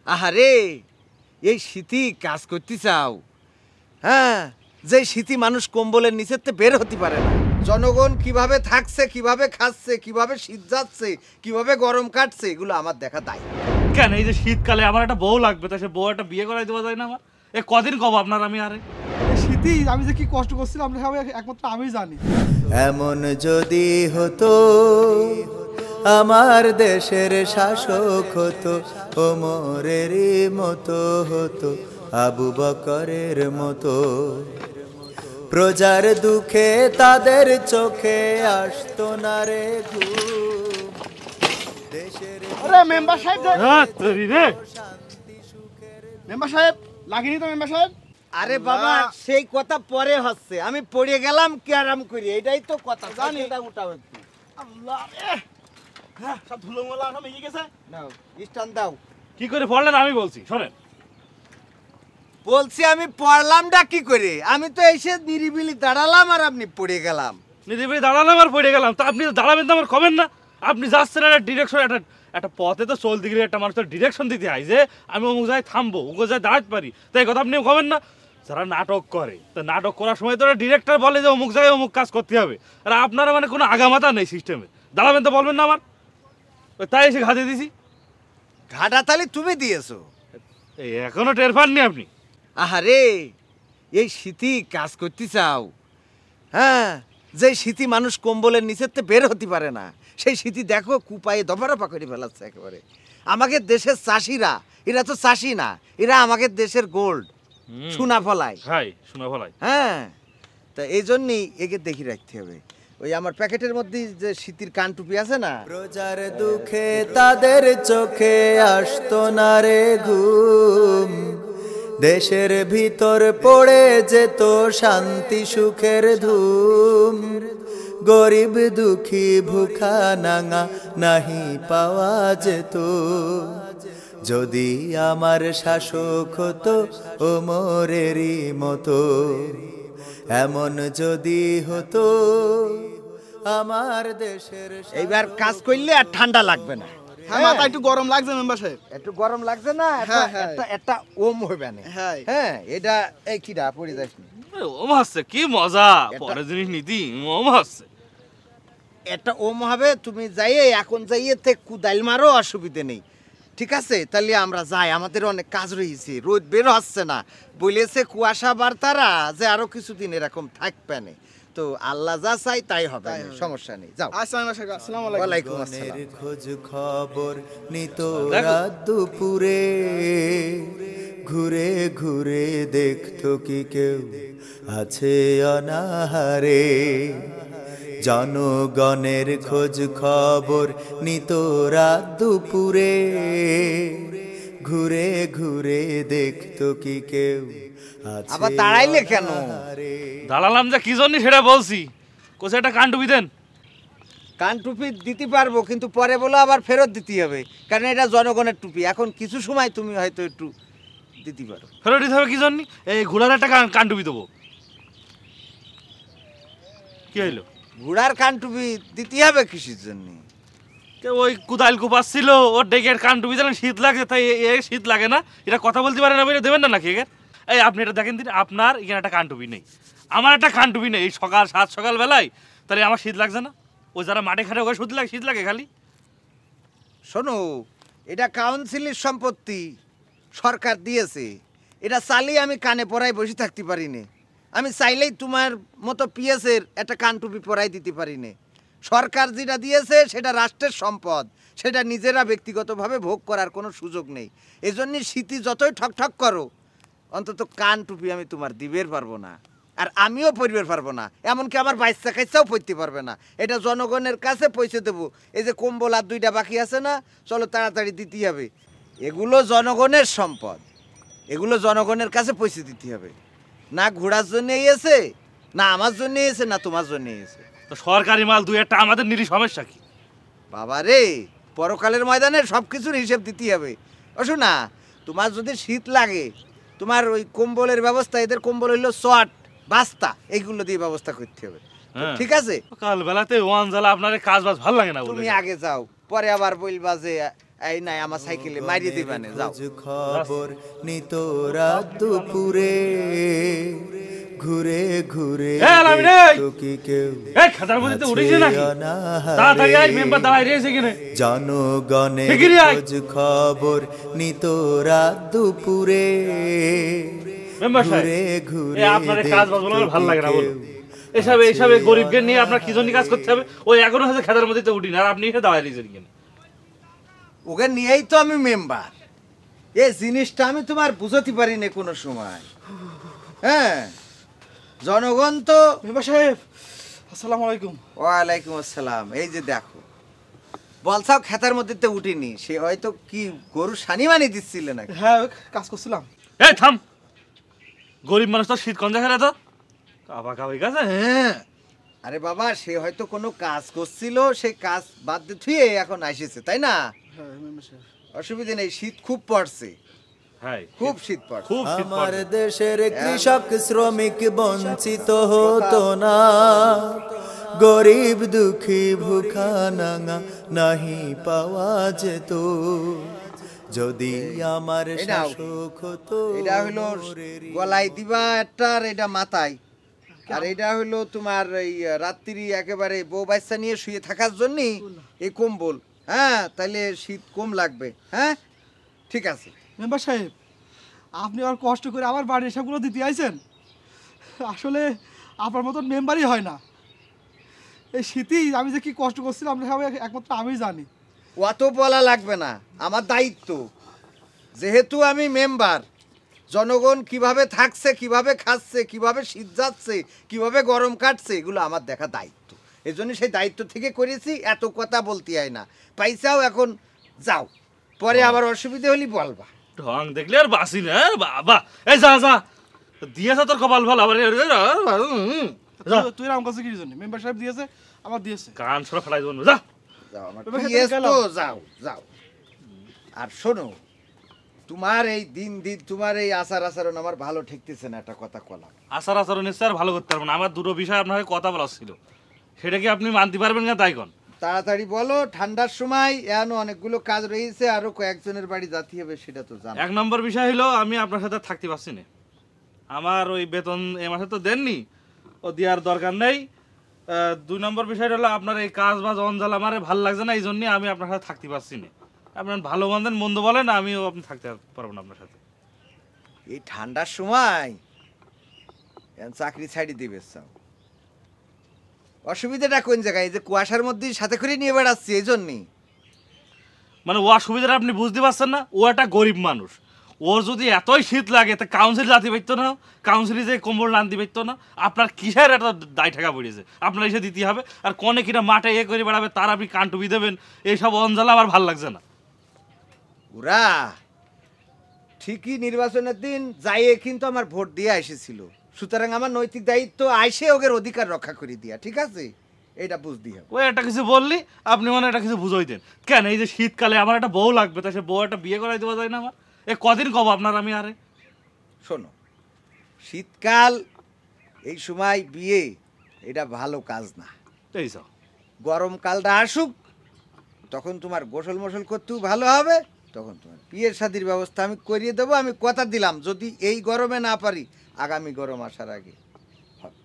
আহারে এই শীতই কাজ করতে চাও? হ্যাঁ, যে শীতই মানুষ কম্বলের নিচেতে বের হতে পারে না। জনগণ কিভাবে থাকছে, কিভাবে খাচ্ছে, কিভাবে শীত যাচ্ছে, কিভাবে গরম কাটছে, এগুলো আমার দেখা দায়। কেন এই যে শীতকালে আমার একটা বউ লাগবে, তা সে বউ একটা বিয়ে করাই দেওয়া যায় না? আমার এ কদিন কব আপনার আমি আরে শীতই আমি যে কি কষ্ট করছিলাম সবাই একমাত্র আমি জানি। এমন যদি হতো আমার দেশের শাসক হতো, ওমরেরই মতো হতো, আবু বকরের মতো, প্রজার দুঃখে তাদের চোখে আসতো না রে ঘুম। দেশের আরে মেম্বার সাহেব রে মেম্বার সাহেব লাগেনি তো মেম্বার সাহেব? আরে বাবা সেই কথা পরে হচ্ছে, আমি পড়ে গেলাম কি আরাম করি, এটাই তো কথা। জানি এটা উঠাও একটু। আল্লাহ হ্যাঁ সব ধুলোমলা সব এগিয়ে গেছে। নাও স্টান দাও। কি করে পড়লেন আমি বলছি শোনেন। বলছি আমি পড়লামটা কি করে? আমি তো এসে নিরিবিলি দাঁড়ালাম আর আপনি পড়ে গেলাম। নিদিবি দাঁড়ালাম আর পড়ে গেলাম, তা আপনি তো দাঁড়াবেন তো আমার কবেন না? আপনি যাচ্ছেন একটা ডিরেকশন, একটা পথে তো চলতে গেলে একটা মানুষের ডিরেকশন দিতে হয় যে আমি অমুক জায়গায় থামবো, ওকে জায়গায় দাঁড়াতে পারি। তাই এই কথা আপনি কবেন না? যারা নাটক করে, তো নাটক করার সময় তো ডিরেক্টর বলে যে অমুক জায়গায় অমুক কাজ করতে হবে, আর আপনারা মানে কোনো আগামাতা নেই সিস্টেমে। দাঁড়াবেন তো বলবেন না আমার? তাই এসে ঘাতে দিছি। ঘাটা তালি তুমি দিয়েছো? এই এখনো টের পাননি আপনি? আহারে এই শীতই কাজ করতে চাও? হ্যাঁ, যে শীতই মানুষ কম্বলের নিচেতে বের হতে পারে না, সেই শীতই দেখো কুপায়ে দফারফা করে ফেলাচ্ছে একেবারে। আমাদের দেশের চাষিরা, এরা তো চাষি না, এরা আমাদের দেশের গোল্ড, সোনা ফলায়। হাই সোনা ফলাই। হ্যাঁ, তা এই জন্যই একে দেখি রাখতে হবে। ওই আমার প্যাকেটের মধ্যে যে শীতের কান টুপি আছে না, প্রজার দুঃখে তাদের চোখে আসতো না রে ঘুম। দেশের ভিতর পড়ে যেত শান্তি সুখের ধুম। গরিব দুঃখী ভুখা নাঙা নাহি পাওয়া যেত, যদি আমার শাসক হতো ওমরেরই মতো। এমন যদি হতো আমার দেশের। এইবার কাজ করলে আর ঠান্ডা লাগবে না। হ্যাঁ মাথা একটু গরম লাগছে মেম্বার সাহেব। একটু গরম লাগছে না? হ্যাঁ, হ্যাঁ। একটা ওম হবে না। হ্যাঁ। হ্যাঁ, এটা এই কিডা পড়ে যাস না। ওম হাসছে, কি মজা! পরে জিনিস নীতি ওম হাসছে। একটা ওম হবে, তুমি যাইয়ে এখন যাইয়ে তে কুদাইল মারো, অসুবিধে নেই। ঠিক আছে, তাহলে আমরা যাই, আমাদের অনেক কাজ রয়েছে, রোদ বের হচ্ছে না, বলেছে কুয়াশা বার্তারা যে আরো কিছুদিন এরকম থাকবে না। তো আল্লাহ যা চাই তাই হবে, সমস্যা নেই, যাও। আচ্ছা মেম্বার সাহেব আসসালামু আলাইকুম। ওয়ালাইকুম আসসালাম। খোঁজ খবর নিত রাত দুপুরে, ঘুরে ঘুরে দেখতো কি কেউ আছে অনাহারে। জনগণের খোঁজ খবর নিত রাত দুপুরে, ঘুরে ঘুরে দেখতো কি কেউ আছে। আবার দাঁড়াইলে কেন? দাঁড়ালাম যে কি জন্য সেটা বলছি। কোথায় একটা কান টুপি দেন। কান টুপি দিতে পারবো, কিন্তু পরে বলে আবার ফেরত দিতে হবে, কারণ এটা জনগণের টুপি। এখন কিছু সময় তুমি হয়তো একটু দিতে পারো। ফেরত দিতে হবে কি জন্য? এই ঘোড়ার একটা কান টুপি দেবো। কি হইলো? ঘোড়ার কান টুপি দিতে হবে কিসের জন্য? ওই কুদাইল কুপাস ছিল, ওর ডেকের কান টুপি দিলেন, শীত লাগে, তাই শীত লাগে না, এটা কথা বলতে পারে না, দেবেন না নাকি? এই আপনি এটা দেখেন দিন, আপনার এখানে একটা কান টুপি নেই, আমার একটা কান টুপি নেই, এই সকাল বেলায়, তাহলে আমার শীত লাগছে না? ওই যারা মাঠে খাটে ওখানে শীত লাগে খালি। শোনো, এটা কাউন্সিলের সম্পত্তি, সরকার দিয়েছে, এটা চালিয়ে আমি কানে পরায় বসে থাকতে পারি না। আমি চাইলেই তোমার মতো পিএসের একটা কান টুপি পরাই দিতে পারি না। সরকার যেটা দিয়েছে সেটা রাষ্ট্রের সম্পদ, সেটা নিজেরা ব্যক্তিগতভাবে ভোগ করার কোনো সুযোগ নেই। এজন্যই শীতে যতই ঠকঠক করো, অন্তত কান টুপি আমি তোমার দিবের পারবো না, আর আমিও পরিবার পারবো না, এমনকি আমার বাচ্চা কাচ্চাও পড়তে পারবে না। এটা জনগণের কাছে পৌঁছে দেবো। এই যে কম্বল আর 2টা বাকি আছে না, চলো তাড়াতাড়ি দিতেই হবে। এগুলো জনগণের সম্পদ, এগুলো জনগণের কাছে পৌঁছে দিতে হবে। না ঘোড়ার জন্য এসে, না আমার জন্য এসে, না তোমার জন্য এসে। তো সরকারি মাল দুই একটা আমাদের নিরি সমস্যা কি? বাবা রে, পরকালের ময়দানে সব কিছুর হিসেব দিতে হবে। অশো না, তোমার যদি শীত লাগে, তোমার ওই কম্বলের ব্যবস্থা, এদের কম্বল হইলো শর্ট বাস্তা, এইগুলো দিয়ে ব্যবস্থা করতে হবে। ঠিক আছে? কাল বেলাতে ওয়ান জ্বালা আপনার কাজ বাজ ভালো লাগে না। তুমি আগে যাও, পরে আবার বলবা যে এই নাই আমার সাইকেলে মারিয়ে দিবানে যাও। খোঁজ খবর নিত রাত দুপুরে ঘুরে ঘুরে লামিন এই! দেখতো কি কেউ এই খাতার মধ্যে তো উঠেছে নাকি? অনাহারে। তাড়াতাড়ি আয়, মেম্বার দাঁড়ায় রয়েছে এখানে। জনগণের শিগগিরই আয়। খোঁজ খবর নিত রাত দুপুরে মেম্বার সাহেব, ঘুরে ঘুরে এই আপনার এই কাজ বাজ বলে আমার ভালো লাগে না, দেখতো বলুন। কেউ এসবে গরিবকে নিয়ে আপনার কি জন্য কাজ করতে হবে? ওই এখনো হচ্ছে খাতার মধ্যে তো উঠি না, আর আপনি এসে দাঁড়ায় রয়েছেন এখানে। ওকে নিয়েই তো আমি মেম্বার। এই জিনিসটা আমি তোমার বুঝতে পারি না কোনো সময়। হ্যাঁ, জনগণ তো। মেম্বার সাহেব আসসালামু আলাইকুম। ওয়ালাইকুম আসসালাম। এই যে দেখো, বলছাও খেতার মধ্যে তো উঠিনি, সে হয়তো কি গরু সানি মানি দিচ্ছিলে নাকি? হ্যাঁ কাজ করছিলাম। এই থাম, গরিব মানুষ তো শীত কম দেখা তো কাবা কাবা গেছে। হ্যাঁ, আরে বাবা, সে হয়তো কোনো কাজ করছিল, সে কাজ বাদ দিয়ে থুয়ে এখন আসেছে, তাই না? হ্যাঁ মেম্বার সাহেব। অসুবিধা নেই, শীত খুব পড়ছে, হ্যাঁ খুব শীত পড়ছে। খুব শীত আমার পড়ে। দেশের কৃষক শ্রমিক বঞ্চিত হতো না, গরিব দুঃখী ভুখা নাঙা নাহি পাওয়া যেত, যদি আমার এই নাও। শাসক হতো এটা হলো মোরেরই গলায় দিবা একটা, আর এটা মাথায়, আর এটা হলো তোমার এই রাত্রি একেবারে বউ বাচ্চা নিয়ে শুয়ে থাকার জন্য এই কম্বল। হ্যাঁ, তাহলে শীত কম লাগবে। হ্যাঁ, ঠিক আছে। মেম্বার সাহেব আপনি আর কষ্ট করে আমার বাড়ির এসবগুলো দিতে আইছেন, আসলে আপনার মতন মেম্বারই হয় না। এই শীতেই আমি যে কি কষ্ট করছিলাম আমরা সবাই একমাত্র আমিই জানি। অত বলা লাগবে না, আমার দায়িত্ব। যেহেতু আমি মেম্বার, জনগণ কিভাবে থাকছে, কিভাবে খাচ্ছে, কিভাবে শীত যাচ্ছে, কিভাবে গরম কাটছে, এগুলো আমার দেখা দায়িত্ব। এই জন্য সেই দায়িত্ব থেকে করেছি, এত কথা বলতে হয় না। পাইসাও এখন যাও, পরে আবার অসুবিধা হলে বলবা। ঢং দেখলে আর বাসি না বাবা। এই যা যা, দিয়েছে তোর কপাল ভালো আবার। যা, তুই আমার কাছে কি জন্য? মেম্বার সাহেব দিয়েছে, আমার দিয়েছে। কান সরা ফেলাই দেবো। যা, যাও আমার এবার PS গেলাম। তো যাও যাও। আর শোনো, তোমার এই দিন দিন তোমার এই আচরণ আমার ভালো ঠেকতেছে না, একটা কথা কলাম। আচার আচরণের স্যার ভালো করতে পারবো না। আমার দুটো বিষয় আপনাকে কথা বলার ছিল, সেটা কি আপনি মানতে পারবেন না? তাই কোন তাড়াতাড়ি বলো, ঠান্ডার সময় এখন অনেকগুলো কাজ রয়েছে, আরো কয়েকজনের বাড়ি যাতে হবে, সেটা তো জানো। এক নম্বর বিষয় হলো আমি আপনার সাথে থাকতে পারছি না। আমার ওই বেতন এ মাসে তো দেননি, ও দেওয়ার দরকার নেই। দুই নম্বর বিষয়টা হলো আপনার এই কাজ বাজ অঞ্জাল আমার ভালো লাগছে না, এই জন্যই আমি আপনার সাথে থাকতে পারছি না। আপনার ভালো মন্দেন মন্দ বলেন, আমিও আপনি থাকতে পারবো না আপনার সাথে। এই ঠান্ডার সময় এখন চাকরি ছাড়ি দিবে চাও। অসুবিধাটা কোন জায়গায়? এই যে কুয়াশার মধ্যে সাথে করে নিয়ে বেড়াচ্ছি, এই জন্যই। মানে ও অসুবিধাটা আপনি বুঝতে পারছেন না। ও একটা গরিব মানুষ, ওর যদি এতই শীত লাগে তা কাউন্সিল জাতি পারতো না, কাউন্সিলে যে কম্বল আনতে পারতো না। আপনার কিসের একটা দায় ঠেকা পড়েছে, আপনার এসে দিতে হবে। আর কনে কিনা মাঠে এ করে বেড়াবে, তার আপনি কান টুপি দেবেন, এইসব অঞ্জালা আমার ভাল লাগছে না। ওরা ঠিকই নির্বাচনের দিন যাইয়ে কিন্তু আমার ভোট দিয়ে এসেছিল, সুতরাং আমার নৈতিক দায়িত্ব আইসে ওদের অধিকার রক্ষা করে দিয়া, ঠিক আছে? এটা বুঝতে হবে। ওই একটা কিছু বললি আপনি মানে একটা কিছু বুঝাই দেন কেন? এই যে শীতকালে আমার একটা বউ লাগবে, তাই সে বউ একটা বিয়ে করাই দেওয়া যায় না? আমার এ কদিন কব আপনার আমি? আরে শোনো, শীতকাল এই সময় বিয়ে, এটা ভালো কাজ না। এই সব গরমকালটা আসুক, তখন তোমার গোসল মোসল করতেও ভালো হবে, তখন তোমার বিয়ের শাদির ব্যবস্থা আমি করিয়ে দেবো। আমি কথা দিলাম, যদি এই গরমে না পারি, আগামী গরম আসার আগে হবে।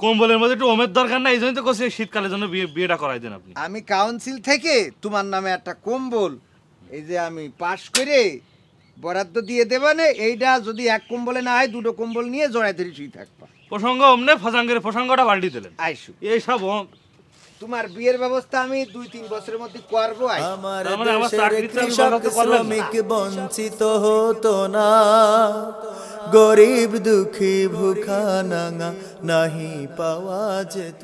কম্বলের মধ্যে একটু ওমের দরকার না, এই জন্যই তো করছি শীতকালের জন্য বিয়েটা করাই দেন আপনি। আমি কাউন্সিল থেকে তোমার নামে একটা কম্বল এই যে আমি পাশ করে বরাদ্দ দিয়ে দেবে না, এইটা যদি এক কম্বলে না হয় দুটো কম্বল নিয়ে জড়াই ধরে শুয়ে থাকবা। প্রসঙ্গ অমনে ফসাঙ্গের প্রসঙ্গটা পাল্টি দিলেন। আইসু, এইসব তোমার বিয়ের ব্যবস্থা আমি 2-3 বছরের মধ্যে করবো। আমার তার মানে আমার দেশের চাকরিতে আমি কৃষক বরদাস্ত করবেন না? শ্রমিক বঞ্চিত হতো না, গরিব দুঃখী ভুখা নাঙা নাহি পাওয়া যেত।